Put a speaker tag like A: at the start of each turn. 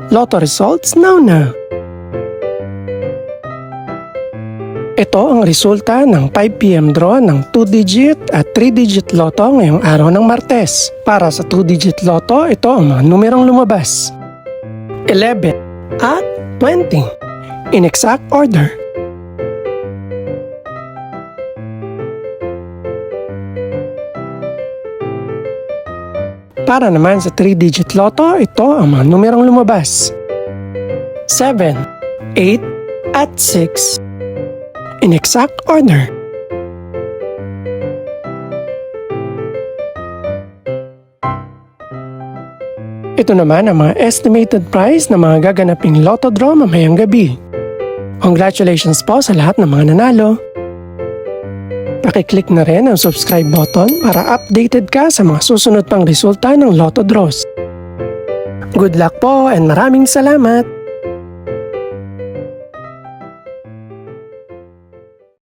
A: Lotto results now. Ito ang resulta ng 5 PM draw ng 2-digit at 3-digit lotto ngayong araw ng Martes. Para sa 2-digit lotto, ito ang mga numerong lumabas: 11 at 20 in exact order. Para naman sa 3-digit lotto, ito ang mga numerong lumabas: 7, 8 at 6 in exact order. Ito naman ang mga estimated price ng mga gaganaping lotto draw mamayang gabi. Congratulations po sa lahat ng mga nanalo. Pakiclick na rin ang subscribe button para updated ka sa mga susunod pang resulta ng lotto draws. Good luck po and maraming salamat!